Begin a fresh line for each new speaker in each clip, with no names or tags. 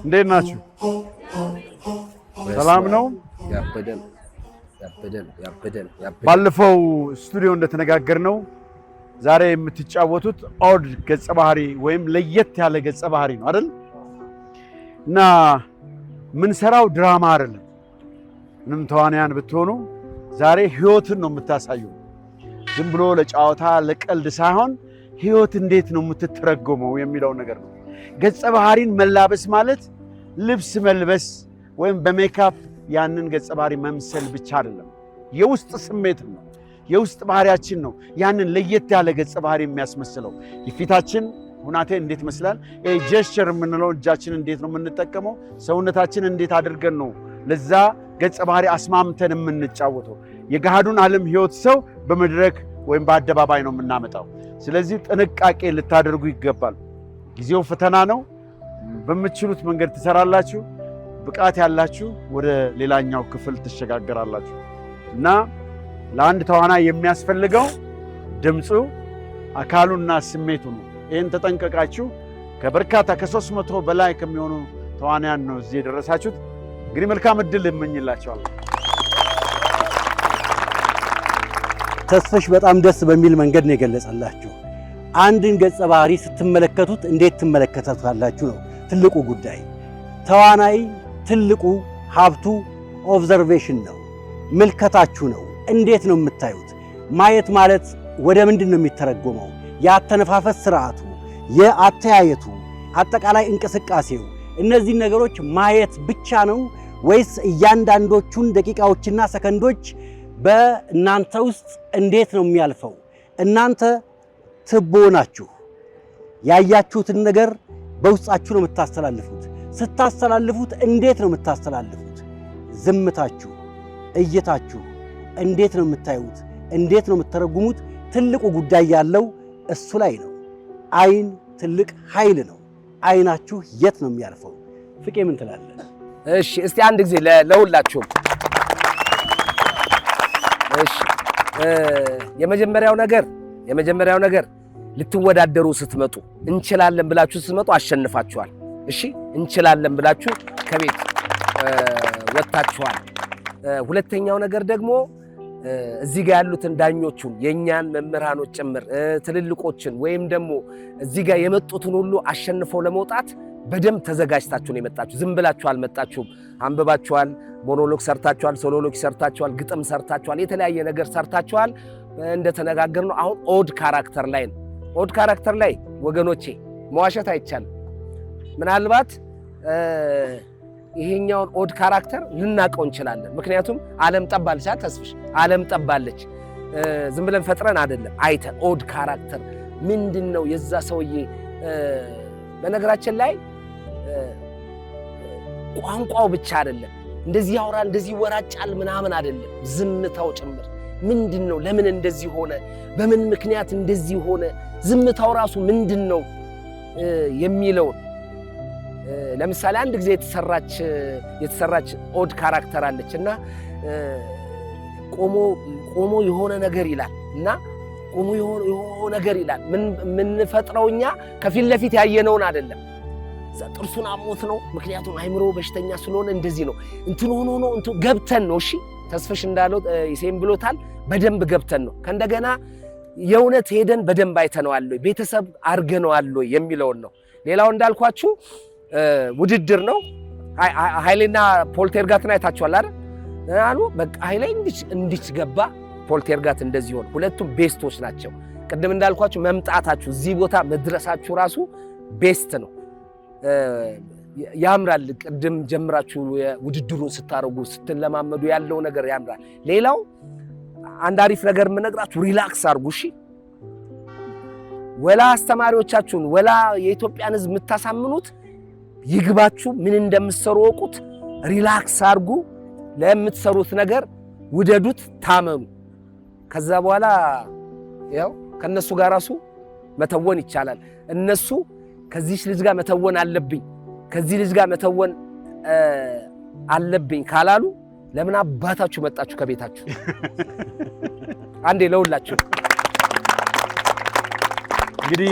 እንዴት ናችሁ? ሰላም ነው? ያበደን ባለፈው ስቱዲዮ እንደተነጋገርነው ዛሬ የምትጫወቱት ኦድ ገጸ ባህሪ ወይም ለየት ያለ ገጸ ባህሪ ነው አይደል? እና ምን ሰራው ድራማ አይደለም። ምንም ተዋናያን ብትሆኑ ዛሬ ህይወትን ነው የምታሳዩ። ዝም ብሎ ለጫወታ ለቀልድ ሳይሆን ህይወት እንዴት ነው የምትተረጎመው የሚለው ነገር ነው። ገጸ ባህሪን መላበስ ማለት ልብስ መልበስ ወይም በሜካፕ ያንን ገጸ ባህሪ መምሰል ብቻ አይደለም። የውስጥ ስሜት ነው፣ የውስጥ ባህሪያችን ነው ያንን ለየት ያለ ገጸ ባህሪ የሚያስመስለው። የፊታችን ሁናቴ እንዴት መስላል? ጀስቸር የምንለው እጃችን እንዴት ነው የምንጠቀመው? ሰውነታችን እንዴት አድርገን ነው ለዛ ገጸ ባህሪ አስማምተን የምንጫወተው? የገሃዱን ዓለም ህይወት ሰው በመድረክ ወይም በአደባባይ ነው የምናመጣው። ስለዚህ ጥንቃቄ ልታደርጉ ይገባል። ጊዜው ፈተና ነው። በምትችሉት መንገድ ትሰራላችሁ። ብቃት ያላችሁ ወደ ሌላኛው ክፍል ትሸጋገራላችሁ። እና ለአንድ ተዋናይ የሚያስፈልገው ድምፁ፣ አካሉና ስሜቱ ነው። ይህን ተጠንቀቃችሁ ከበርካታ ከ300 በላይ ከሚሆኑ ተዋናያን ነው እዚህ የደረሳችሁት። እንግዲህ መልካም እድል እመኝላችኋለሁ።
ተስፍሽ በጣም ደስ በሚል መንገድ ነው የገለጸላችሁ። አንድን ገጸ ባህሪ ስትመለከቱት እንዴት ትመለከታላችሁ ነው ትልቁ ጉዳይ። ተዋናይ ትልቁ ሀብቱ ኦብዘርቬሽን ነው፣ ምልከታችሁ ነው። እንዴት ነው የምታዩት? ማየት ማለት ወደ ምንድን ነው የሚተረጎመው? የአተነፋፈስ ስርዓቱ፣ የአተያየቱ፣ አጠቃላይ እንቅስቃሴው፣ እነዚህ ነገሮች ማየት ብቻ ነው ወይስ እያንዳንዶቹን ደቂቃዎችና ሰከንዶች በእናንተ ውስጥ እንዴት ነው የሚያልፈው? እናንተ ትቦ ናችሁ። ያያችሁትን ነገር በውስጣችሁ ነው የምታስተላልፉት። ስታስተላልፉት እንዴት ነው የምታስተላልፉት? ዝምታችሁ፣ እይታችሁ እንዴት ነው የምታዩት? እንዴት ነው የምትተረጉሙት? ትልቁ ጉዳይ ያለው እሱ ላይ ነው። አይን ትልቅ ኃይል ነው። አይናችሁ የት ነው የሚያርፈው? ፍቄ ምን ትላለህ?
እሺ እስቲ አንድ ጊዜ ለሁላችሁም። እሺ የመጀመሪያው ነገር ልትወዳደሩ ስትመጡ እንችላለን ብላችሁ ስትመጡ አሸንፋችኋል። እሺ እንችላለን ብላችሁ ከቤት ወጣችኋል። ሁለተኛው ነገር ደግሞ እዚህ ጋር ያሉትን ዳኞቹን የኛን መምህራኖች ጭምር ትልልቆችን ወይም ደግሞ እዚህ ጋር የመጡትን ሁሉ አሸንፈው ለመውጣት በደንብ ተዘጋጅታችሁ ነው የመጣችሁ። ዝም ብላችሁ አልመጣችሁም። አንብባችኋል፣ ሞኖሎግ ሰርታችኋል፣ ሶሎሎግ ሰርታችኋል፣ ግጥም ሰርታችኋል፣ የተለያየ ነገር ሰርታችኋል። እንደተነጋገርነው አሁን ኦድ ካራክተር ላይ ነው። ኦድ ካራክተር ላይ ወገኖቼ መዋሸት አይቻልም። ምናልባት ይሄኛውን ኦድ ካራክተር ልናቀው እንችላለን። ምክንያቱም ዓለም ጠባለች። ተስፍሽ ዓለም ጠባለች። ዝም ብለን ፈጥረን አይደለም፣ አይተን ኦድ ካራክተር ምንድነው የዛ ሰውዬ። በነገራችን ላይ ቋንቋው ብቻ አይደለም፣ እንደዚህ ያወራል እንደዚህ ወራጫል ምናምን አይደለም፣ ዝምታው ጭምር ምንድነው? ለምን እንደዚህ ሆነ? በምን ምክንያት እንደዚህ ሆነ? ዝምታው ራሱ ምንድነው የሚለው። ለምሳሌ አንድ ጊዜ የተሰራች ኦድ ካራክተር አለችና ቆሞ የሆነ ነገር ይላል እና ቆሞ የሆነ ነገር ይላል። ምን ፈጥረውኛ ከፊት ለፊት ያየነውን አይደለም። ጥርሱን አሞት ነው፣ ምክንያቱም አይምሮ በሽተኛ ስለሆነ እንደዚህ ነው። እንትን ሆኖ ነው እንትን ገብተን ነው። እሺ ተስፍሽ እንዳለው ይሴም ብሎታል። በደንብ ገብተን ነው። ከእንደገና የእውነት ሄደን በደንብ አይተነዋል ወይ ቤተሰብ አርገነዋል ወይ የሚለውን ነው። ሌላው እንዳልኳችሁ ውድድር ነው። ኃይሌና ፖልቴርጋትን አይታችኋል አይደል? አሉ በቃ ኃይሌ እንዲች ገባ፣ ፖልቴርጋት እንደዚህ ሆነ። ሁለቱም ቤስቶች ናቸው። ቅድም እንዳልኳችሁ መምጣታችሁ እዚህ ቦታ መድረሳችሁ ራሱ ቤስት ነው። ያምራል። ቅድም ጀምራችሁ ውድድሩን ስታረጉ ስትለማመዱ ያለው ነገር ያምራል። ሌላው አንድ አሪፍ ነገር የምነግራችሁ ሪላክስ አርጉ። እሺ ወላ አስተማሪዎቻችሁን ወላ የኢትዮጵያን ሕዝብ የምታሳምኑት ይግባችሁ፣ ምን እንደምትሰሩ ወቁት፣ ሪላክስ አርጉ። ለምትሰሩት ነገር ውደዱት፣ ታመኑ። ከዛ በኋላ ያው ከነሱ ጋር ራሱ መተወን ይቻላል። እነሱ ከዚህ ልጅ ጋር መተወን አለብኝ ከዚህ ልጅ ጋር መተወን አለብኝ ካላሉ ለምን አባታችሁ መጣችሁ ከቤታችሁ? አንዴ ለሁላችሁ
እንግዲህ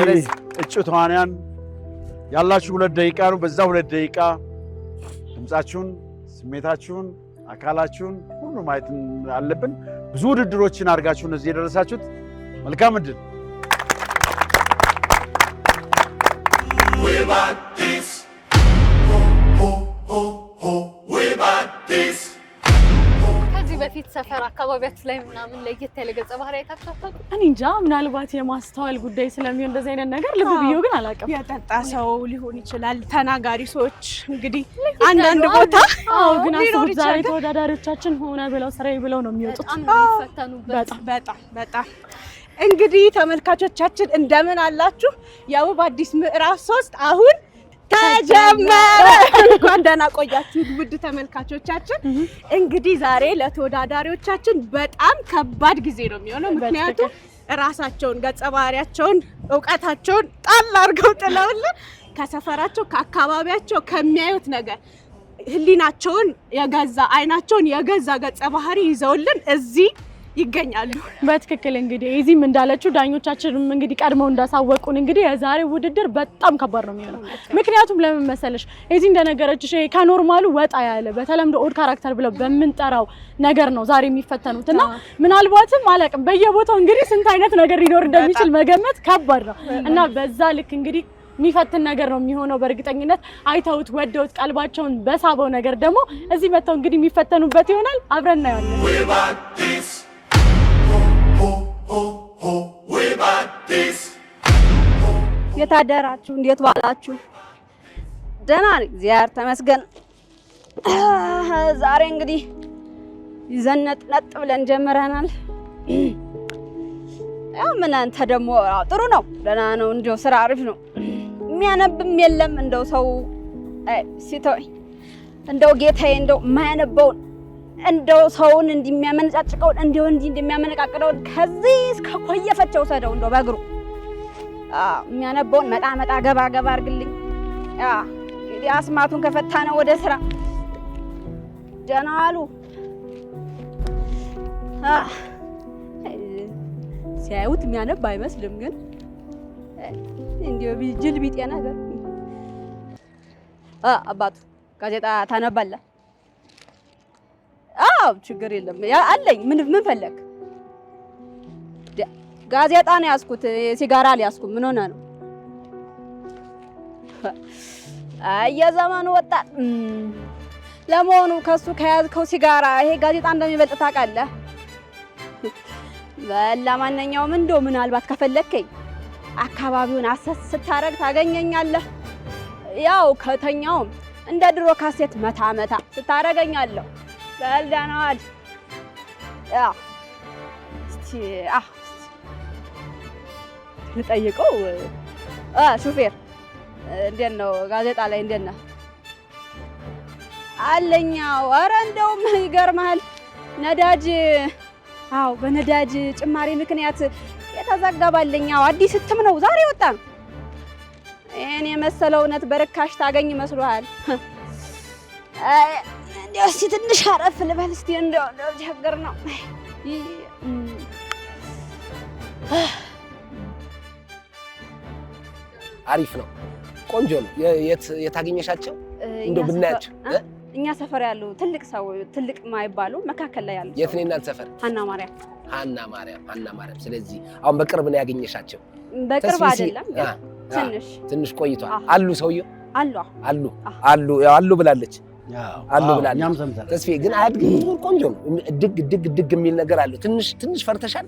እጩ ተዋናያን ያላችሁ 2 ደቂቃ ነው። በዛ 2 ደቂቃ ድምጻችሁን፣ ስሜታችሁን፣ አካላችሁን ሁሉ ማየት አለብን። ብዙ ውድድሮችን አድርጋችሁን እዚህ የደረሳችሁት መልካም እድል።
ከዚህ በፊት ሰፈር አካባቢያችሁ ላይ ምናምን ለየት ያለ ገጸ ባህሪ አይታችሁ አታውቁም?
እኔ እንጃ፣ ምናልባት የማስተዋል ጉዳይ ስለሚሆን እንደዚህ አይነት ነገር ልብ ብዬው ግን አላውቅም።
የጠጣ ሰው ሊሆን ይችላል፣ ተናጋሪ ሰዎች እንግዲህ አንዳንድ ቦታ
ግን አስቡት፣ ዛሬ ተወዳዳሪዎቻችን ሆነ ብለው ስራዬ ብለው ነው የሚወጡት።
በጣም እንግዲህ ተመልካቾቻችን እንደምን አላችሁ? የውብ አዲስ ምዕራፍ 3 አሁን ተጀመረ። እንኳን ደህና ቆያችሁ ውድ ተመልካቾቻችን። እንግዲህ ዛሬ ለተወዳዳሪዎቻችን በጣም ከባድ ጊዜ ነው የሚሆነው። ምክንያቱም ራሳቸውን ገጸ ባህሪያቸውን እውቀታቸውን ጣል አድርገው ጥለውልን ከሰፈራቸው ከአካባቢያቸው ከሚያዩት ነገር ህሊናቸውን የገዛ አይናቸውን የገዛ ገጸ ባህሪ ይዘውልን እዚህ ይገኛሉ።
በትክክል እንግዲህ እዚህም እንዳለችው ዳኞቻችንም እንግዲህ ቀድመው እንዳሳወቁን እንግዲህ የዛሬው ውድድር በጣም ከባድ ነው የሚሆነው። ምክንያቱም ለምን መሰለሽ እዚህ እንደነገረችሽ ከኖርማሉ ወጣ ያለ በተለምዶ ኦድ ካራክተር ብለው በምንጠራው ነገር ነው ዛሬ የሚፈተኑት እና ምናልባትም አላውቅም በየቦታው እንግዲህ ስንት አይነት ነገር ሊኖር እንደሚችል መገመት ከባድ ነው እና በዛ ልክ እንግዲህ የሚፈትን ነገር ነው የሚሆነው። በእርግጠኝነት አይተውት ወደውት ቀልባቸውን በሳበው ነገር ደግሞ እዚህ መተው እንግዲህ የሚፈተኑበት ይሆናል። አብረን እናያለን።
የታደራችሁ እንዴት ዋላችሁ? ደህና ነኝ፣ እግዚአብሔር ተመስገን። ዛሬ እንግዲህ ይዘን ነጥ ብለን ጀምረናል። ያው ምን አንተ ደግሞ ጥሩ ነው፣ ደህና ነው፣ እንደው ስራ አሪፍ ነው። የሚያነብም የለም እንደው ሰው ሲተወኝ እንደው ጌታዬ እንደው የማያነበውን እንደው ሰውን እንደሚያመነጫጭቀው እንደው እንደሚያመነቃቅደው ከዚህ እስከ ኮየፈቸው ሰደው እንደው በእግሩ የሚያነበውን መጣ ገባ አድርግልኝ። እንግዲህ አስማቱን ከፈታ ነው ወደ ስራ። ደህና ዋሉ። ሲያዩት የሚያነብ አይመስልም፣ ግን እንደው ጅል ቢጤ ነገር። አባቱ ጋዜጣ ታነባለህ? ችግር የለም አለኝ። ምን ፈለግ? ጋዜጣ ነው ያዝኩት፣ ሲጋራ አልያዝኩም። ምን ሆነ ነው? የዘመኑ ወጣት። ለመሆኑ ከሱ ከያዝከው ሲጋራ ይሄ ጋዜጣ እንደሚበልጥ ታውቃለህ? ለማንኛውም እንደው ምናልባት ከፈለከኝ አካባቢውን አሰስ ስታረግ ታገኘኛለህ። ያው ከተኛውም እንደ ድሮ ካሴት መታ ስታረገኛለሁ። በልዳናል እስቲ ልጠይቀው። ሹፌር እንዴት ነው? ጋዜጣ ላይ እንዴት ነው አለኛው? ኧረ እንደውም ይገርምሃል ነዳጅ በነዳጅ ጭማሪ ምክንያት የተዘገባልኛው አዲስ እትም ነው ዛሬ ወጣ። እኔ መሰለው እውነት በርካሽ ታገኝ መስሎሃል? እንደው እስቲ ትንሽ አረፍ ልበል እስቲ። እንደው ቸገር ነው።
አሪፍ ነው፣ ቆንጆ ነው። የት አገኘሻቸው? እንደው ብናያቸው
እኛ ሰፈር ያሉ ትልቅ ሰው ትልቅ ማይባሉ መካከል ላይ ያሉ።
የት ነው እናንተ ሰፈር?
ሀና ማርያም። ስለዚህ አሁን
በቅርብ ነው ያገኘሻቸው?
በቅርብ አይደለም፣
ትንሽ ቆይቷል። አሉ ሰውየው አሉ ብላለች። ተስፋዬ ግን አያድግም። ቆንጆ ነው። ድግ የሚል ነገር አለው። ትንሽ ፈርተሻል?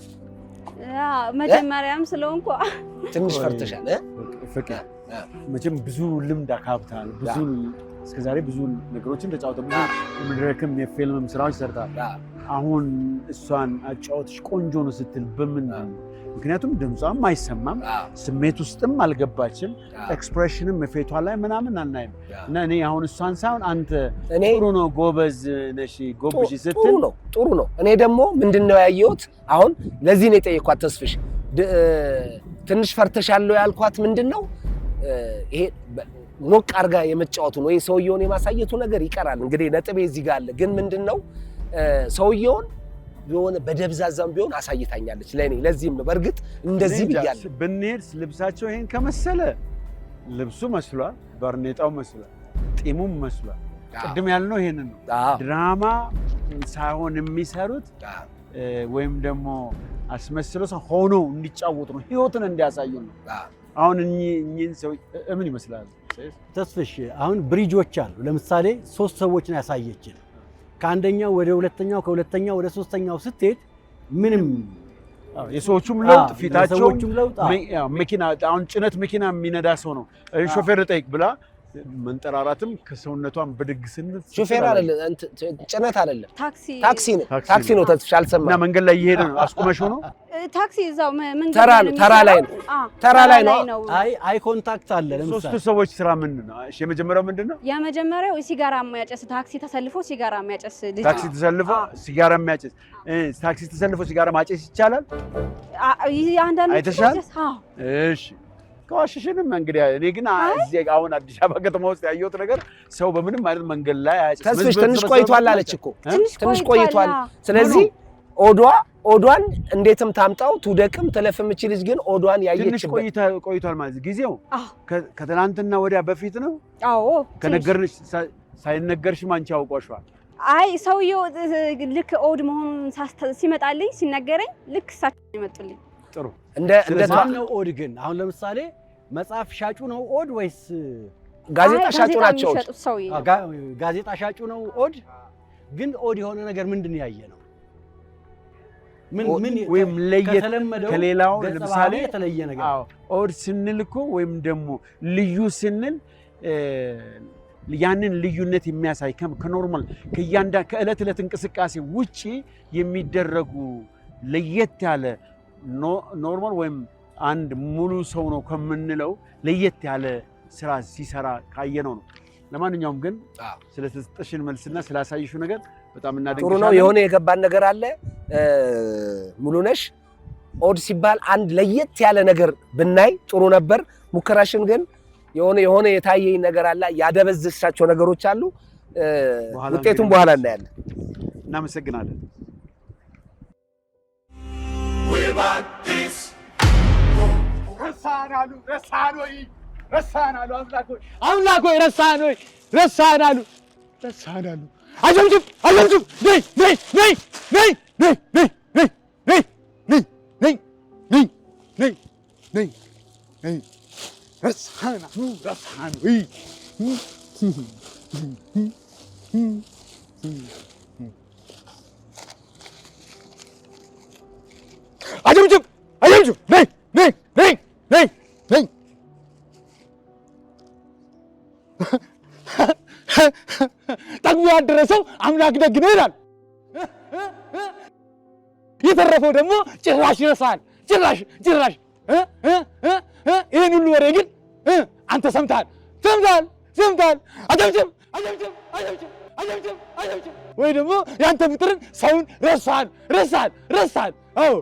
መጀመሪያም ስለሆንኩ
ትንሽ ፈርተሻል።
ፍቅር መቼም ብዙ ልምድ አካብታል። እስከዛሬ ብዙ ነገሮችን ተጫውተህ ብዙ የመድረክም የፊልምም ስራዎች ሰርተሃል። አሁን እሷን አጫወትሽ ቆንጆ ነው ስትል በምንድን ነው? ምክንያቱም ድምጿም አይሰማም፣ ስሜት ውስጥም አልገባችም፣ ኤክስፕሬሽንም ፊቷ ላይ ምናምን አናይም። እና እኔ አሁን እሷን ሳይሆን አንተ ጥሩ ነው ጎበዝ ነሽ ጎብሽ ስትል
ጥሩ ነው። እኔ ደግሞ ምንድነው ያየሁት? አሁን ለዚህ ነው የጠየኳት ተስፍሽ ትንሽ ፈርተሻለሁ ያልኳት ምንድነው ይሄ ሞቅ አርጋ የመጫወቱን ወይ ሰውየውን የማሳየቱ ነገር ይቀራል። እንግዲህ ነጥቤ እዚህ ጋር አለ። ግን ምንድነው ሰውየውን የሆነ በደብዛዛም ቢሆን አሳይታኛለች ለኔ። ለዚህም ነው በርግጥ እንደዚህ ብያለሁ።
ብንሄድ ልብሳቸው ይሄን ከመሰለ ልብሱ መስሏል፣ ባርኔጣው መስሏል፣ ጢሙም መስሏል። ቅድም ያልነው ይሄንን ነው። ድራማ ሳይሆን የሚሰሩት ወይም ደግሞ አስመስሎ ሆኖ እንዲጫወቱ ነው፣ ህይወትን እንዲያሳዩ ነው። አሁን እኚህን ሰው ምን ይመስላል
ተስፍሽ? አሁን ብሪጆች አሉ። ለምሳሌ 3 ሰዎችን ያሳየችን፣ ከአንደኛው ወደ ሁለተኛው ከሁለተኛው ወደ ሶስተኛው ስትሄድ ምንም
የሰዎቹም ለውጥ ፊታቸው መኪና አሁን ጭነት መኪና የሚነዳ ሰው ነው ሾፌር ጠይቅ ብላ መንጠራራትም ከሰውነቷን በድግስነት
ሾፌር አይደለም ጭነት አይደለም ታክሲ ነው ተስፍሽ አልሰማም
እና መንገድ ላይ እየሄደ ነው አስቆመሽው ነው
ታክሲ እዛው መንገድ
ተራ ላይ ነው
አይ ኮንታክት አለ ለምሳሌ
3 ሰዎች ስራ ምንድነው እሺ የመጀመሪያው ምንድነው
የመጀመሪያው ሲጋራ የሚያጨስ ታክሲ ተሰልፎ ሲጋራ የሚያጨስ ልጅ
ታክሲ ተሰልፎ ሲጋራ የሚያጨስ ታክሲ ተሰልፎ ሲጋራ ማጨስ ይቻላል
አንዳንድ
አይተሻል እሺ ከዋሽሽንም እንግዲህ እኔ ግን እዚህ አሁን አዲስ አበባ ከተማ ውስጥ ያየሁት ነገር ሰው በምንም አይነት መንገድ ላይ አያጭስ
ተስፍሽ ትንሽ ቆይቷል አለች እኮ ትንሽ ቆይቷል ስለዚህ ኦዷን እንዴትም ታምጣው ትውደቅም ተለፍም እቺ ልጅ ግን ኦዷን ያየችበት
ትንሽ ቆይቷል ማለት ጊዜው ከትላንትና ወዲያ በፊት ነው
አዎ
ከነገርሽ ሳይነገርሽ ማንቺ አውቆሻል
አይ ሰውየው ልክ ኦድ መሆን ሲመጣልኝ ሲነገረኝ ልክ ሳቸው ይመጡልኝ
ጥሩ
እንደ
ነው ኦድ ግን አሁን ለምሳሌ መጽሐፍ ሻጩ ነው ኦድ ወይስ
ጋዜጣ ሻጩ ናቸው
ጋዜጣ ሻጩ ነው ኦድ ግን ኦድ የሆነ ነገር ምንድን ያየ ነው ምን
ወይም ለየት ከሌላው ለምሳሌ
የተለየ ነገር
አዎ ኦድ ስንልኮ ወይም ደግሞ ልዩ ስንል ያንን ልዩነት የሚያሳይ ከኖርማል ከእለት እለት እንቅስቃሴ ውጪ የሚደረጉ ለየት ያለ ኖርማል ወይም አንድ ሙሉ ሰው ነው ከምንለው ለየት ያለ ስራ ሲሰራ ካየነው ነው ለማንኛውም ግን ስለተሰጠሽን መልስና ስላሳይሹ ነገር በጣም እናደንቅሻለን
ጥሩ ነው የሆነ የገባን ነገር አለ ሙሉነሽ ኦድ ሲባል አንድ ለየት ያለ ነገር ብናይ ጥሩ ነበር ሙከራሽን ግን የሆነ የታየኝ ነገር አለ ያደበዘሻቸው ነገሮች አሉ ውጤቱን በኋላ እናያለን
እናመሰግናለን ረሳናሉ
አምላኮይ ረሳናሉ አጀምጅም ነይ ረሳናሉ አጀምጅም ነይ ጠግቦ ያደረሰው አምላክ ደግ ነው ይላል የተረፈው ደግሞ ጭራሽ ይረሳል ጭራሽ ይሄን ሁሉ ወሬ ግን አንተ ሰምታል አጀምጅም ወይ ደግሞ ያንተ ፍጥርን ሰውን ረሳል አዎ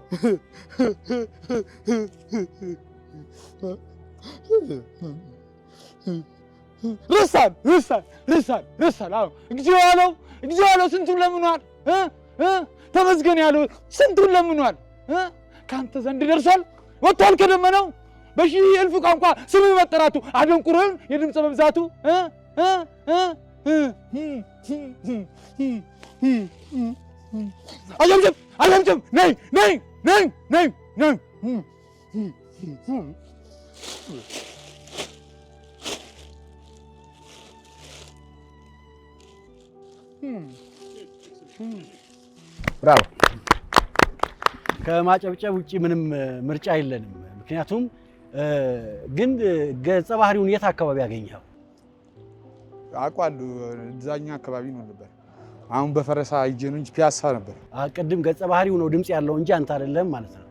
ረሳል አዎ እግዚኦ ያለው ስንቱን ለምኗል ተመስገን ያለው ስንቱን ለምኗል ካንተ ዘንድ ደርሷል ወጥቷል ከደመናው በሺህ እልፍ ቋንቋ ስም መጠራቱ አደንቁረን የድምጽ መብዛቱ አጀምጅም ነይ
ብራቮ
ከማጨብጨብ ውጪ ምንም ምርጫ የለንም ምክንያቱም ግን ገጸ ባህሪውን የት አካባቢ ያገኘው
አቋሉ እዛኛ አካባቢ ነው ነበር አሁን በፈረሳ አይጄ ነው እንጂ ፒያሳ ነበር
ቅድም ገጸ ባህሪው ነው ድምጽ ያለው እንጂ አንተ አይደለም ማለት ነው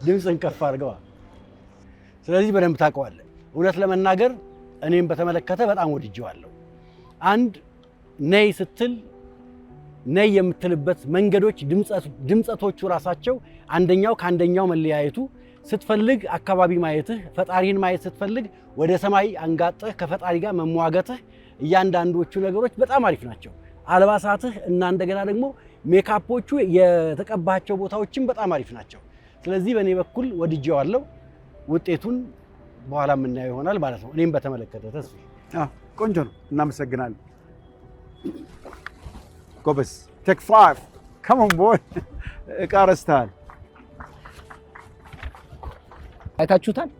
ድምጽን ከፍ አድርገዋ ስለዚህ በደንብ ታውቀዋለህ እውነት ለመናገር እኔም በተመለከተ በጣም ወድጄዋለሁ አንድ ነይ ስትል ነይ የምትልበት መንገዶች ድምጸቶቹ ራሳቸው አንደኛው ካንደኛው መለያየቱ ስትፈልግ አካባቢ ማየትህ ፈጣሪን ማየት ስትፈልግ ወደ ሰማይ አንጋጥህ ከፈጣሪ ጋር መሟገትህ እያንዳንዶቹ ነገሮች በጣም አሪፍ ናቸው አልባሳትህ እና እንደገና ደግሞ ሜካፖቹ የተቀባቸው ቦታዎችም በጣም አሪፍ ናቸው ስለዚህ በእኔ በኩል ወድጄዋለሁ ውጤቱን በኋላ የምናየው ይሆናል ማለት ነው። እኔም በተመለከተ ተስፋ
ቆንጆ ነው። እናመሰግናለን። ጎበዝ ቴክ 5 come on boy እቃ ረስተሃል።
አይታችሁታል።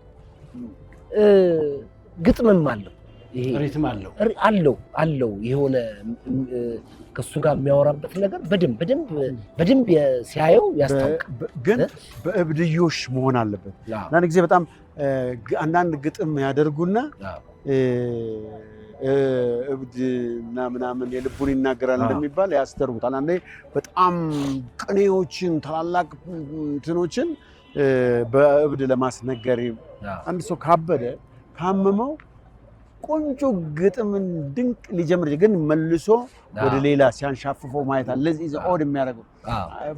ግጥምም አለው ይሄ
ሪትም
አለው የሆነ ከሱ ጋር የሚያወራበት ነገር በደንብ ሲያየው ያስታውቃል። ግን
በእብድዮሽ መሆን አለበት። አንዳንድ ጊዜ በጣም አንዳንድ ግጥም ያደርጉና እብድና ምናምን የልቡን ይናገራል እንደሚባል ያስተርጉታል። አንዴ በጣም ቅኔዎችን ታላላቅ እንትኖችን በእብድ ለማስነገር አንድ ሰው ካበደ ካመመው ቆንጆ ግጥምን ድንቅ ሊጀምር ግን መልሶ ወደ ሌላ ሲያንሻፍፈው ማየት አለ። ለዚህ ኦድ የሚያደርገው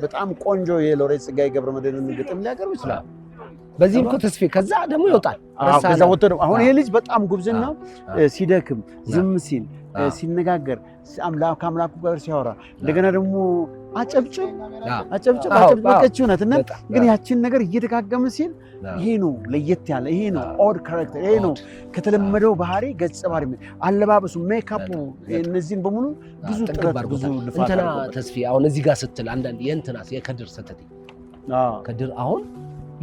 በጣም ቆንጆ የሎሬት ጸጋዬ ገብረመድህንን ግጥም ሊያቀርብ ይችላል።
በዚህም እኮ ተስፋ ከዛ ደግሞ ይወጣል።
ከዛ ወጥቶ አሁን ይሄ ልጅ በጣም ጉብዝናው ሲደክም ዝም ሲል ሲነጋገር ከአምላኩ ጋር ሲያወራ እንደገና ደግሞ አጨብጭብ በቀችው ናት እና ግን ያችን ነገር እየደጋገመ ሲል ይሄ ነው ለየት ያለ ይሄ ነው ኦድ ካራክተር ይሄ ነው ከተለመደው ባህሪ ገጸ ባህሪ አለባበሱ ሜካፑ እነዚህን በሙሉ ብዙ ጥረት ብዙ ልፋት
እንትና ተስፋ አሁን እዚህ ጋር ስትል አንዳንድ የእንትናስ የከድር ሰተት ከድር አሁን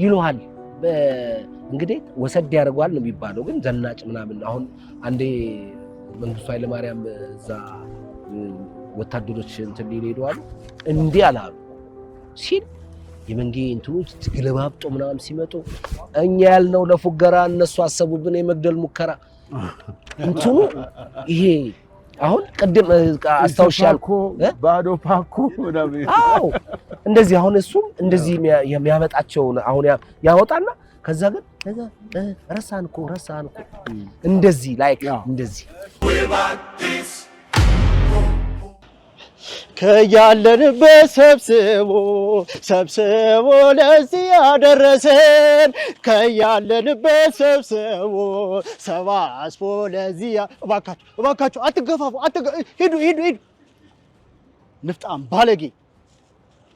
ይሉሃል እንግዲህ ወሰድ ያደርገዋል ነው የሚባለው ግን ዘናጭ ምናምን አሁን አንዴ መንግስቱ ኃይለማርያም እዛ ወታደሮች እንትን ሊሄዱ አሉ እንዲህ አላሉ ሲል የመንጌ እንትኖች ትግለባብጦ ምናምን ሲመጡ እኛ ያልነው ለፉገራ እነሱ አሰቡብን የመግደል ሙከራ እንትኑ ይሄ አሁን ቅድም አስታውሻልኩ
ባዶ ፓኮ ምናምን
አዎ እንደዚህ አሁን እሱም እንደዚህ የሚያመጣቸው አሁን ያወጣና ከዛ ግን ረሳንኩ እንደዚህ ላይክ እንደዚህ
ከያለንበት ሰብስቦ ለዚህ ያደረሰን ከያለንበት ሰባስቦ ለዚህ እባካችሁ አትገፋፉ ሂዱ ንፍጣም ባለጌ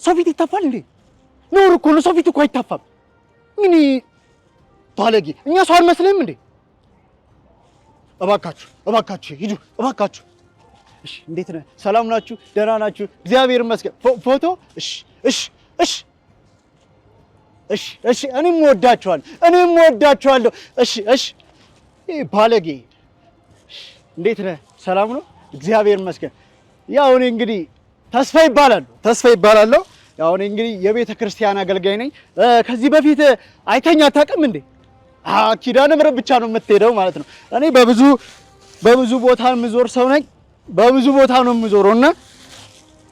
ሰው ፊት ይታፋል እንዴ? ነውር እኮ ነው። ሰው ፊት እኮ አይታፋም። ምን ባለጌ እኛ ሰው አልመስልም እንዴ? እባካችሁ ሂዱ እባካችሁ። እሺ እንዴት ነህ? ሰላም ናችሁ? ደህና ናችሁ? እግዚአብሔር ይመስገን። ፎቶ እሺ እኔም እወዳችኋለሁ። እሺ ይሄ ባለጌ እንዴት ነህ? ሰላም ነው? እግዚአብሔር ይመስገን። ያው እኔ እንግዲህ ተስፋ ይባላለሁ። ያው እኔ እንግዲህ የቤተ ክርስቲያን አገልጋይ ነኝ። ከዚህ በፊት አይተኛ አታውቅም እንዴ? ኪዳነ ምሕረት ብቻ ነው የምትሄደው ማለት ነው። እኔ በብዙ ቦታ የምዞር ሰው ነኝ። በብዙ ቦታ ነው የምዞረውና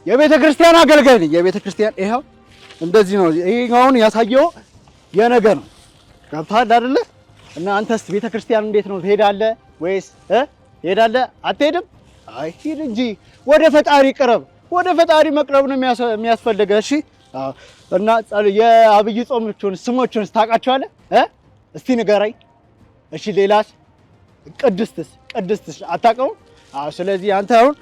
የቤተ ክርስቲያን አገልጋይ ነኝ። የቤተ ክርስቲያን ይሄው እንደዚህ ነው። ይሄውን ያሳየው የነገ ነው። ገብቶሃል አይደለ? እና አንተስ ቤተ ክርስቲያን እንዴት ነው ትሄዳለህ ወይስ ትሄዳለህ? አትሄድም? አይ ሂድ እንጂ ወደ ፈጣሪ ቅረብ። ወደ ፈጣሪ መቅረብ ነው የሚያስፈልገው። እሺ እና የአብይ ጾሞቹን ስሞቹን ታውቃቸዋለህ? እስቲ ንገረኝ። እሺ ሌላስ? ቅድስትስ አታውቀውም? ስለዚህ አንተ አሁን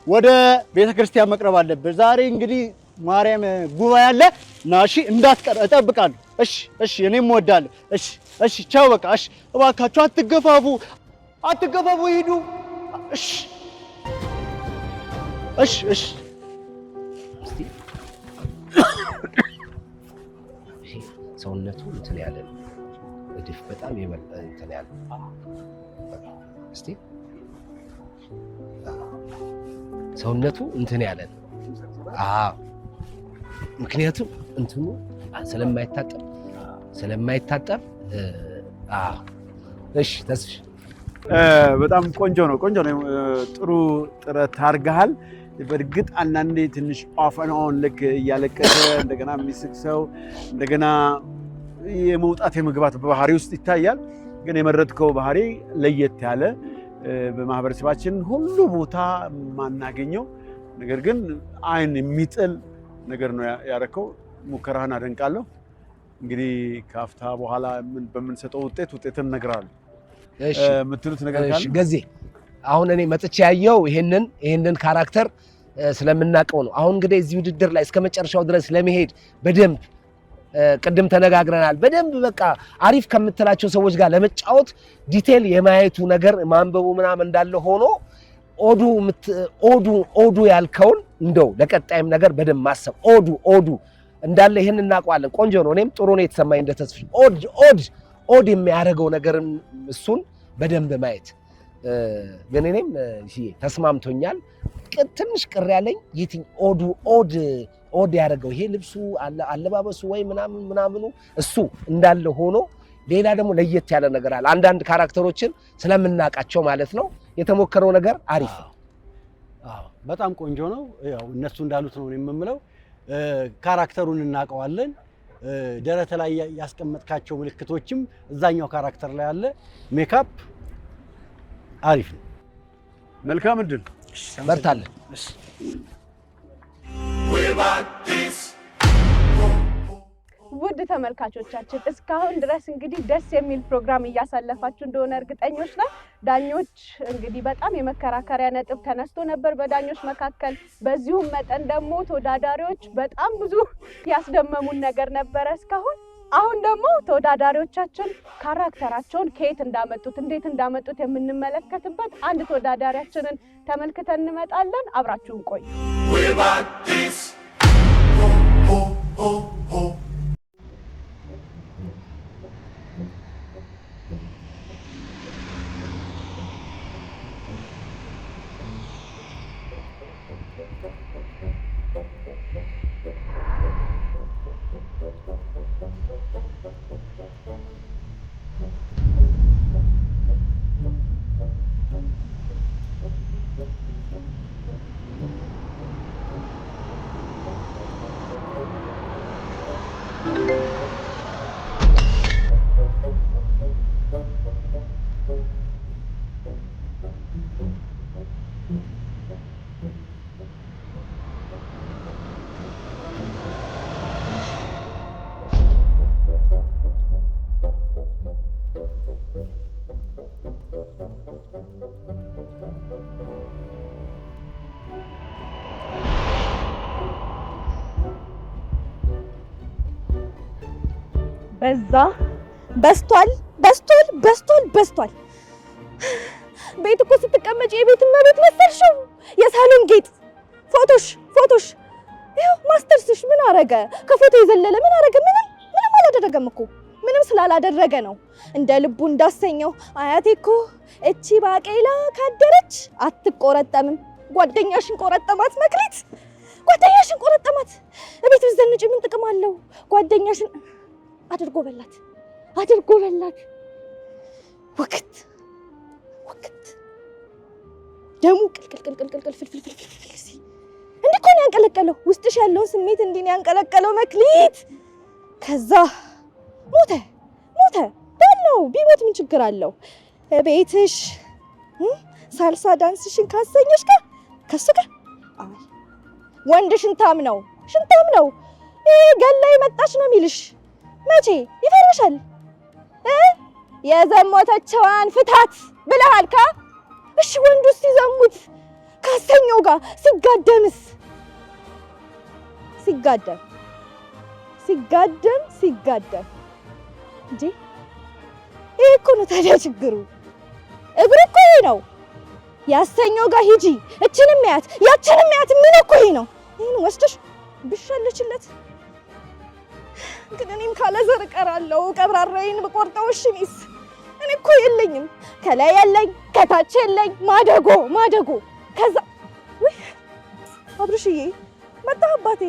ወደ ቤተክርስቲያን መቅረብ አለብህ። ዛሬ እንግዲህ ማርያም ጉባኤ አለ እና እሺ እንዳትቀር እጠብቃለሁ። እሺ እኔም እወዳለሁ። እሺ ቻው በቃ። እሺ እባካችሁ አትገፋፉ ሂዱ። እሺ
ሰውነቱ እንትን ያለ እድፍ በጣም እንትን ያለ እስቲ ሰውነቱ እንትን ያለ ምክንያቱም እንትኑ ስለማይታጠብ እሺ ተስፋ
በጣም ቆንጆ ነው። ጥሩ ጥረት አድርገሃል። በእርግጥ አንዳንዴ ትንሽ ኦፍ ኤንድ ኦን ልክ እያለቀሰ እንደገና የሚስቅ ሰው እንደገና የመውጣት የመግባት ባህሪ ውስጥ ይታያል። ግን የመረጥከው ባህሪ ለየት ያለ በማህበረሰባችን ሁሉ ቦታ ማናገኘው ነገር ግን አይን የሚጥል ነገር ነው ያረከው። ሙከራህን አደንቃለሁ። እንግዲህ ካፍታ በኋላ በምንሰጠው ውጤትን እነግርሃለሁ።
እሺ
የምትሉት ነገር ካለ
ገዜ አሁን እኔ መጥቼ ያየው ይሄንን ካራክተር ስለምናቀው ነው። አሁን እንግዲህ እዚህ ውድድር ላይ እስከ መጨረሻው ድረስ ለመሄድ በደንብ ቅድም ተነጋግረናል። በደንብ በቃ አሪፍ ከምትላቸው ሰዎች ጋር ለመጫወት ዲቴል የማየቱ ነገር ማንበቡ ምናምን እንዳለ ሆኖ ኦዱ ያልከውን እንደው ለቀጣይም ነገር በደንብ ማሰብ ኦዱ እንዳለ ይሄን እናውቀዋለን። ቆንጆ ነው። እኔም ጥሩ ነው የተሰማኝ እንደ ተስፋ ኦድ የሚያደርገው ነገርን እሱን በደንብ ማየት ግን እኔም ተስማምቶኛል። ትንሽ ቅር ያለኝ ኦድ ያደረገው ይሄ ልብሱ አለባበሱ ወይ ምናምኑ እሱ እንዳለ ሆኖ ሌላ ደግሞ ለየት ያለ ነገር አለ። አንዳንድ ካራክተሮችን ስለምናቃቸው ማለት ነው የተሞከረው ነገር አሪፍ ነው።
በጣም ቆንጆ ነው። ያው እነሱ እንዳሉት ነው የምምለው። ካራክተሩን እናቀዋለን። ደረተ ላይ ያስቀመጥካቸው ምልክቶችም እዛኛው ካራክተር ላይ አለ። ሜካፕ አሪፍ ነው።
መልካም እድል።
በርታለን።
ውድ ተመልካቾቻችን እስካሁን ድረስ እንግዲህ ደስ የሚል ፕሮግራም እያሳለፋችሁ እንደሆነ እርግጠኞች ነን። ዳኞች እንግዲህ በጣም የመከራከሪያ ነጥብ ተነስቶ ነበር በዳኞች መካከል። በዚሁም መጠን ደግሞ ተወዳዳሪዎች በጣም ብዙ ያስደመሙን ነገር ነበረ እስካሁን። አሁን ደግሞ ተወዳዳሪዎቻችን ካራክተራቸውን ከየት እንዳመጡት እንዴት እንዳመጡት የምንመለከትበት አንድ ተወዳዳሪያችንን ተመልክተን እንመጣለን። አብራችሁን ቆዩ። በስቷል። ቤት እኮ ስትቀመጪ የቤት እመቤት መሰልሽው። የሳሎን ጌጥ ፎቶሽ ይኸው ማስተርስሽ ምን አረገ? ከፎቶ የዘለለ ምን አረገ? ምንም አላደረገም እኮ። ምንም ስላላደረገ ነው እንደ ልቡ እንዳሰኘው። አያቴ እኮ እቺ ባቄላ ካደረች አትቆረጠምም። ጓደኛሽን ቆረጠማት መክሊት፣ ጓደኛሽን ቆረጠማት። እቤት ብትዘንጪ ምን ጥቅም አለው? ጓደኛሽን አድርጎ በላት። ወክት ደሙ ቅልቅል ፍልፍል እንዲህ እኮ ነው ያንቀለቀለው። ውስጥሽ ያለውን ስሜት እንዲህ ነው ያንቀለቀለው መክሊት። ከዛ ሞተ በለው። ቢሞት ምን ችግር አለው? ቤትሽ ሳልሳ ዳንስሽን ካሰኘሽ ጋር ከሱ ጋር ወንድ ሽንታም ነው ገላ የመጣች ነው የሚልሽ። መቼ ይፈርሻል? የዘሞተችዋን ፍታት ብለሃል ካ? እሺ ወንዱ ሲዘሙት ካሰኘው ጋር ሲጋደምስ? ሲጋደም እንጂ ይሄ እኮ ነው ታዲያ ችግሩ። እግሩ እኮ ይሄ ነው። ያሰኘው ጋር ሂጂ፣ እችንም ያት ያችንም ያት ምን እኮ ይሄ ነው። ይሄን ወስደሽ ብሻለችለት ግን እኔም ካለ ዘር እቀራለሁ። ቀብራራዬን በቆርጠው እሺ እኔ እኮ የለኝም። ከላይ ያለኝ ከታች የለኝ ማደጎ ከዛ ወይ አብርሽዬ መጣ አባቴ።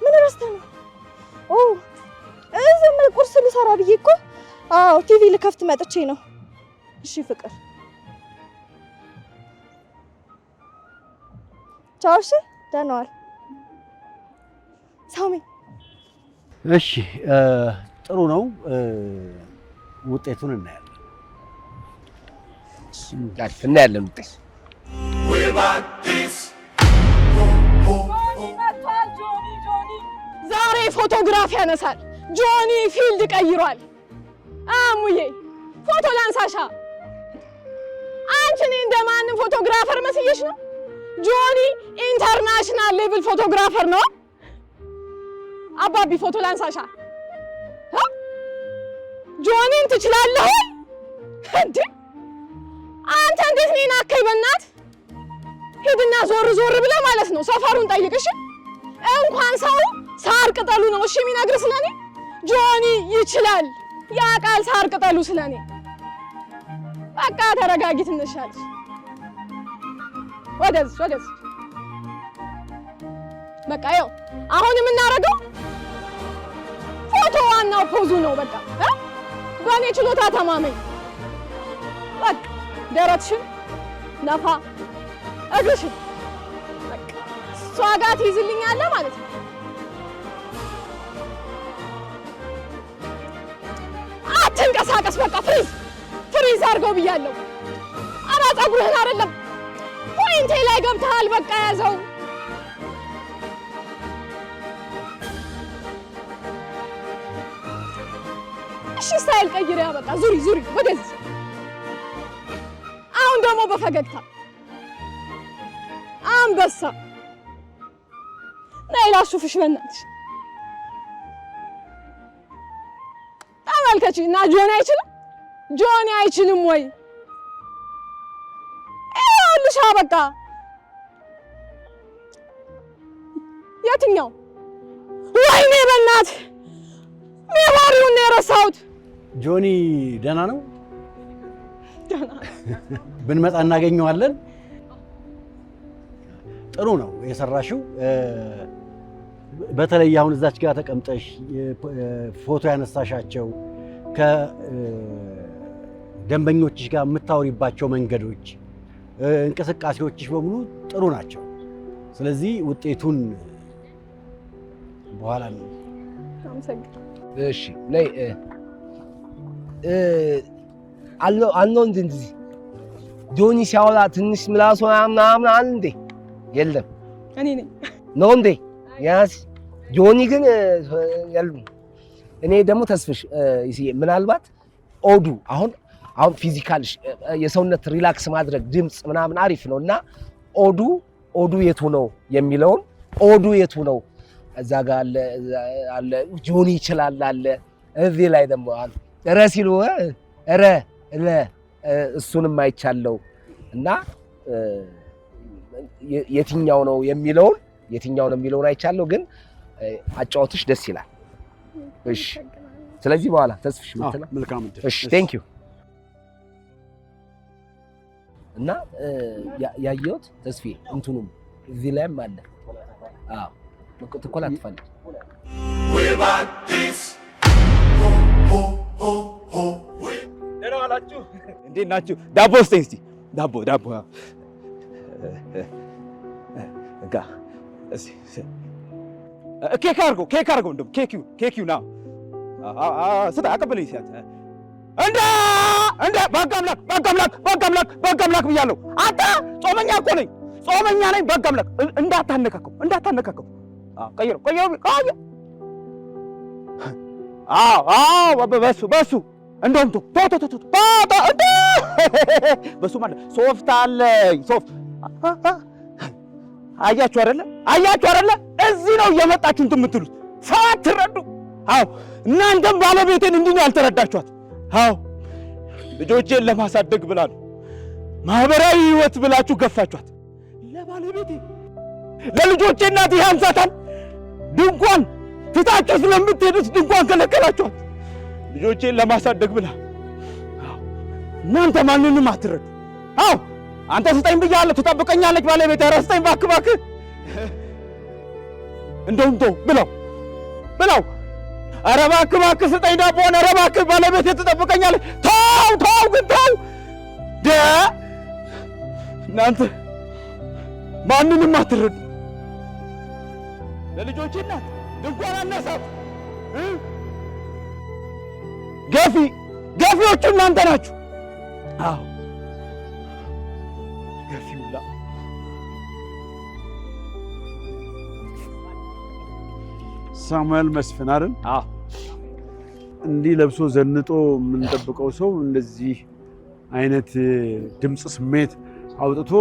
ምን ረስተህ ነው? እዚህም ቁርስ ልሰራ ብዬ እኮ ቲቪ ልከፍት መጥቼ ነው። እሺ ፍቅር ቻው። እሺ ደህና ዋል ሳሚ።
እሺ ጥሩ ነው። ውጤቱን እናያለን
ውጤት
ዛሬ ፎቶግራፍ ያነሳል። ጆኒ ፊልድ ቀይሯል። አሙዬ ፎቶ ላንሳሻ። አንቺ እኔ እንደማንም ፎቶግራፈር መስየሽ ነው? ጆኒ ኢንተርናሽናል ሌቭል ፎቶግራፈር ነው። አባቢ ፎቶ ላንሳሻ። ጆኒን ትችላለህ እንዴ? አንተ እንዴት ነህ ናከይ በእናት ሄድና ዞር ዞር ብለህ ማለት ነው ሰፈሩን ጠይቅሽ። እንኳን ሰው ሳር ቅጠሉ ነው እሺ የሚነግር ስለኔ። ጆኒ ይችላል ያውቃል ሳር ቅጠሉ ስለኔ። በቃ ተረጋጊ ትነሻለሽ። ወደዚህ በቃ ያው አሁን የምናደርገው ፎቶ ዋናው ፖዙ ነው። በቃ በእኔ ችሎታ ተማመኝ። በቃ ደረትሽን ነፋ እግርሽን በቃ እሷ ጋር ትይዝልኛለህ ማለት ነው። አትንቀሳቀስ በቃ ፍሪዝ አድርገው ብያለሁ። ኧረ ፀጉርህን አይደለም ፖይንቴ ላይ ገብተሃል። በቃ ያዘው። እሺ ስታይል ቀይሪያ በቃ ዙሪ ወደዚህ። አሁን ደግሞ በፈገግታ አንበሳ ነይ ላሹፍሽ በእናትሽ። ተመልከቺ እና ጆኒ አይችልም ወይ? ይኸውልሽ በቃ የትኛው ወይኔ በእናት ሜሞሪውን ነው የረሳሁት።
ጆኒ ደህና ነው? ብንመጣ እናገኘዋለን። ጥሩ ነው የሰራሽው። በተለይ አሁን እዛች ጋር ተቀምጠሽ ፎቶ ያነሳሻቸው ከደንበኞችሽ ጋር የምታወሪባቸው መንገዶች፣ እንቅስቃሴዎችሽ በሙሉ ጥሩ ናቸው። ስለዚህ ውጤቱን በኋላ ነው።
እሺ ነይ አልነው እንደዚህ ጆኒ ሲያወራ ትንሽ ምላሱ ምናምን አለ እንዴ? የለም
እኔ ነኝ
ነው እንዴ? ያስ ጆኒ ግን የሉም። እኔ ደግሞ ተስፍሽ ምናልባት ኦዱ አሁን ፊዚካልሽ የሰውነት ሪላክስ ማድረግ ድምፅ ምናምን አሪፍ ነው እና ኦዱ የቱ ነው የሚለውን ኦዱ የቱ ነው እዛ ጋር አለ ጆኒ ይችላል አለ እዚህ ላይ ደግሞ አለ ረ ሲሉ እሱንም አይቻለው እና የትኛው ነው የሚለውን አይቻለው። ግን አጫወትሽ ደስ ይላል። እሺ ስለዚህ በኋላ ተስፍሽ ምትላ
መልካም።
እሺ ቴንክ ዩ። እና ያየሁት ተስፊ እንትኑም እዚህ ላይም አለ። አዎ ትኮላ ትፈልግ
ደህና ዋላችሁ። እንዴት ናችሁ? ዳቦ ስጠኝ እስኪ ዳቦ እንካ ኬክ አድርገው እንደውም ኬኪው ና ስታ አቀበለኝ ሲያት እንደ በሕግ አምላክ ብያለሁ። አንተ ጾመኛ እኮ ነኝ በሕግ አምላክ እንዳታነካከው ቀይረው በሱ እንደውም በሱ ማለት ሶፍት አለኝ ሶፍት አያችሁ አይደለ እዚህ ነው እየመጣችሁ እንትን የምትሉት ሰው አትረዱ። አዎ እናንተም ባለቤቴን እንዲህ ነው ያልተረዳችኋት። አዎ ልጆቼን ለማሳደግ ብላ ነው ማህበራዊ ህይወት ብላችሁ ገፋችኋት። ለባለቤቴ ለልጆቼ እናት ያንሳታል። ድንኳን ትታችሁ ስለምትሄዱት ድንኳን ከለከላችኋት። ልጆቼን ለማሳደግ ብላ እናንተ ማንንም አትረዱ። አዎ አንተ ስጠኝ ብያለሁ ትጠብቀኛለች ባለቤቴ። ኧረ ስጠኝ እባክህ እንደውም ተው ብለው ኧረ እባክህ ስጠኝ ዳቦን። ኧረ እባክህ ባለቤቴ ትጠብቀኛለች። ተው ግን እናንተ ማንንም አትረዱ። ለልጆቼ እናት ድንኳን አነሳት። ገፊዎቹ እናንተ ናችሁ። አዎ ገፊውላ
ሳሙኤል መስፍን አይደል?
አዎ
እንዲህ ለብሶ ዘንጦ የምንጠብቀው ሰው እንደዚህ አይነት ድምፅ ስሜት አውጥቶ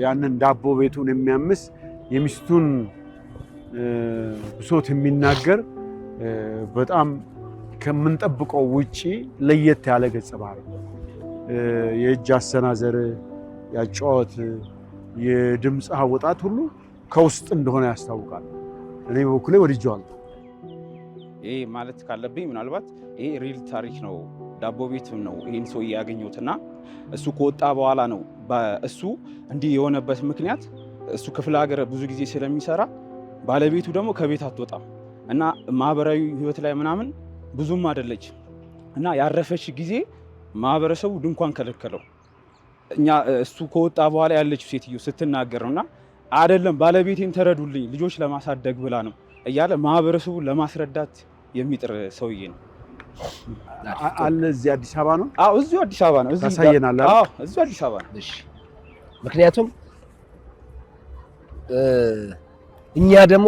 ያንን ዳቦ ቤቱን የሚያምስ የሚስቱን ብሶት የሚናገር በጣም ከምንጠብቀው ውጪ ለየት ያለ ገጸ ባህሪ የእጅ አሰናዘር፣ ያጫወት፣ የድምጽ አወጣት ሁሉ ከውስጥ እንደሆነ ያስታውቃል። እኔ በኩሌ ወድጄዋለሁ።
ይሄ ማለት ካለብኝ ምናልባት ይሄ ሪል ታሪክ ነው። ዳቦ ቤት ነው ይሄን ሰው ያገኘሁትና እሱ ከወጣ በኋላ ነው እሱ እንዲህ የሆነበት ምክንያት እሱ ክፍለ ሀገር ብዙ ጊዜ ስለሚሰራ ባለቤቱ ደግሞ ከቤት አትወጣም እና ማህበራዊ ህይወት ላይ ምናምን ብዙም አይደለች እና ያረፈች ጊዜ ማህበረሰቡ ድንኳን ከለከለው። እኛ እሱ ከወጣ በኋላ ያለችው ሴትዮ ስትናገር ነውና አይደለም ባለቤቴን ተረዱልኝ ልጆች ለማሳደግ ብላ ነው እያለ ማህበረሰቡ ለማስረዳት የሚጥር ሰውዬ ነው።
አለ እዚህ አዲስ አበባ ነው?
አዎ እዚሁ አዲስ አበባ ነው። እዚህ
ታሳየናል?
አዎ እዚሁ አዲስ አበባ ነው።
እሺ ምክንያቱም እኛ ደግሞ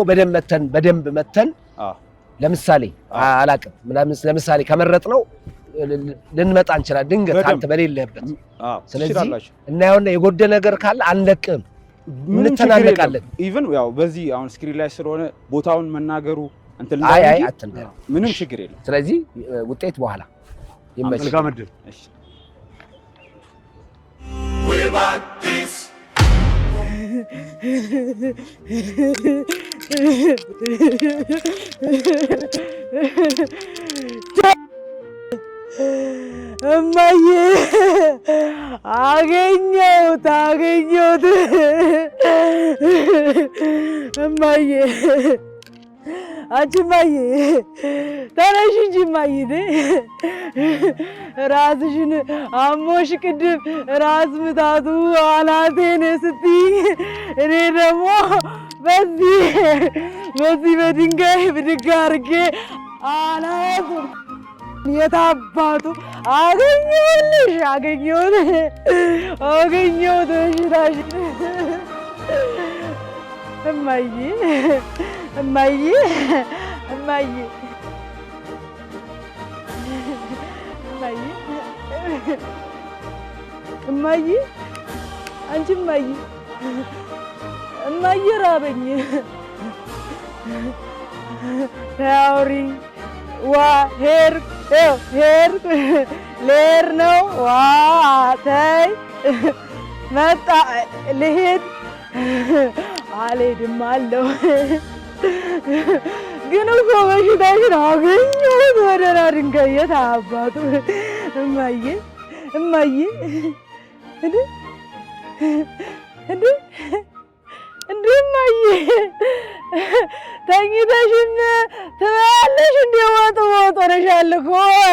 በደንብ መተን ለምሳሌ አላቅም ምናምን ለምሳሌ ከመረጥነው ልንመጣ እንችላለን ድንገት አንተ በሌለበት። ስለዚህ እናየውና የጎደለ ነገር ካለ አንለቅም፣ እንተናነቃለን።
ኢቭን ያው በዚህ አሁን ስክሪን ላይ ስለሆነ ቦታውን መናገሩ እንትን
አይ አትንገር፣
ምንም ችግር የለም።
ስለዚህ ውጤት በኋላ ይመችል።
መልካም እድል።
እሺ
እማዬ አገኘሁት እማዬ አንቺ እማዬ ተነሽ እንጂ እማዬ ራስሽን አሞሽ ቅድም ራስ ምታቱ አናቴን ስትይ እኔ ደግሞ በዚህ በድንጋይ ብድግ አድርጌ አናቱን የታባቱ አገኘሁት በሽታሽን እማዬ አንቺ እማዬ ራበኝ ታውሪ ዋ ሄድኩ ልሄድ ነው ዋ ተይ መጣ ልሄድ አልሄድም አለው። ግን እኮ በሽታሽን አገኘሁት ወደና ድንጋይ የታባቱ እማዬ እንዴ እማዬ ተኝተሽም ትበያለሽ እንዴ? ወጥ ሆነሻል እኮ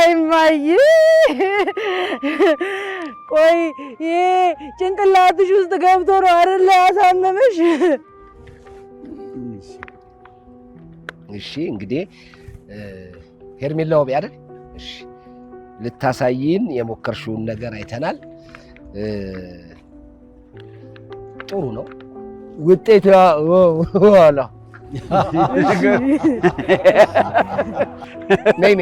እማዬ። ቆይ ይሄ ጭንቅላትሽ ውስጥ ገብቶ ነው አይደል ያሳመመሽ?
እሺ እንግዲህ ሄርሜላው ቢያደርግ እሺ ልታሳይን የሞከርሽውን ነገር አይተናል። ጥሩ ነው ውጤቱ ዋላ ነይ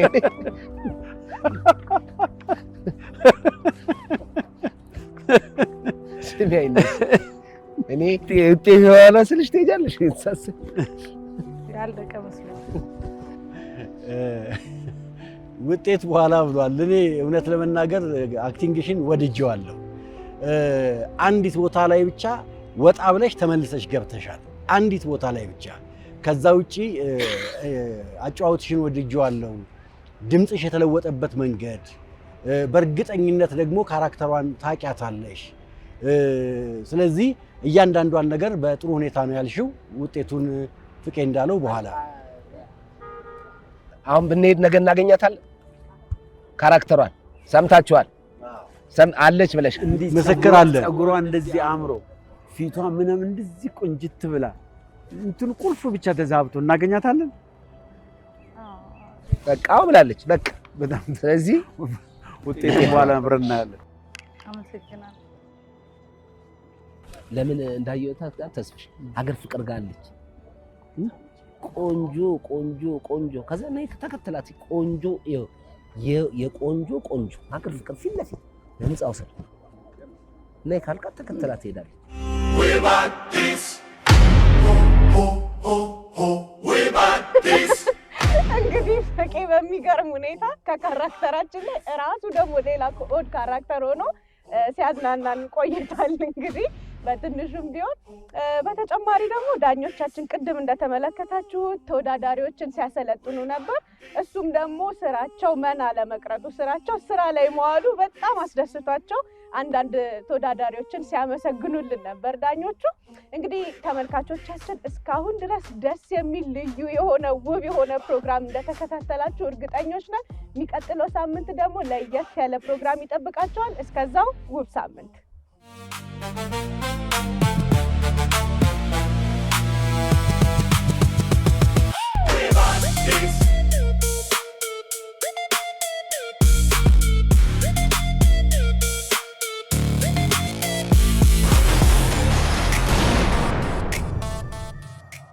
እኔ ውጤቱ ዋላ ስልሽ ትሄጃለሽ ሳስብ
ያልደቀ መስሎኝ
ውጤት በኋላ ብሏል። እኔ እውነት ለመናገር አክቲንግሽን ወድጄዋለሁ። አንዲት ቦታ ላይ ብቻ ወጣ ብለሽ ተመልሰሽ ገብተሻል። አንዲት ቦታ ላይ ብቻ። ከዛ ውጪ አጫዋወትሽን ወድጄዋለሁ። ድምፅሽ የተለወጠበት መንገድ፣ በእርግጠኝነት ደግሞ ካራክተሯን ታውቂያታለሽ። ስለዚህ እያንዳንዷን ነገር በጥሩ ሁኔታ ነው ያልሽው። ውጤቱን ፍቄ እንዳለው በኋላ
አሁን ብንሄድ ነገ እናገኛታለን። ካራክተሯን ሰምታችኋል አለች ብለሽ
ምስክር አለ።
ፀጉሯ እንደዚህ አምሮ ፊቷ ምንም እንደዚህ ቆንጅት ብላ እንትን ቁልፍ ብቻ ተዛብቶ እናገኛታለን።
በቃው ብላለች። በቃ
በጣም
ስለዚህ
ውጤቱ በኋላ አብረን እናያለን።
አመሰግናለሁ።
ለምን እንዳየሁት ተስፍሽ ሀገር ፍቅር ጋር አለች። ቆንጆ ቆንጆ ቆንጆ ከዛ ነይ ተከተላት። ቆንጆ የቆንጆ ቆንጆ ሀገር ፍቅር ፊት ለፊት ለምጻው ሰው ነይ ካልካት ተከተላት ትሄዳለች።
እንግዲህ ፍቄ በሚገርም ሁኔታ ከካራክተራችን ላይ ራሱ ደግሞ ሌላ ኦድ ካራክተር ሆኖ ሲያዝናናን ቆይቷል። እንግዲህ በትንሹም ቢሆን በተጨማሪ ደግሞ ዳኞቻችን ቅድም እንደተመለከታችሁት ተወዳዳሪዎችን ሲያሰለጥኑ ነበር። እሱም ደግሞ ስራቸው መና ለመቅረቱ ስራቸው ስራ ላይ መዋሉ በጣም አስደስቷቸው አንዳንድ ተወዳዳሪዎችን ሲያመሰግኑልን ነበር ዳኞቹ። እንግዲህ ተመልካቾቻችን እስካሁን ድረስ ደስ የሚል ልዩ የሆነ ውብ የሆነ ፕሮግራም እንደተከታተላችሁ እርግጠኞች ነን። የሚቀጥለው ሳምንት ደግሞ ለየት ያለ ፕሮግራም ይጠብቃቸዋል። እስከዛው ውብ ሳምንት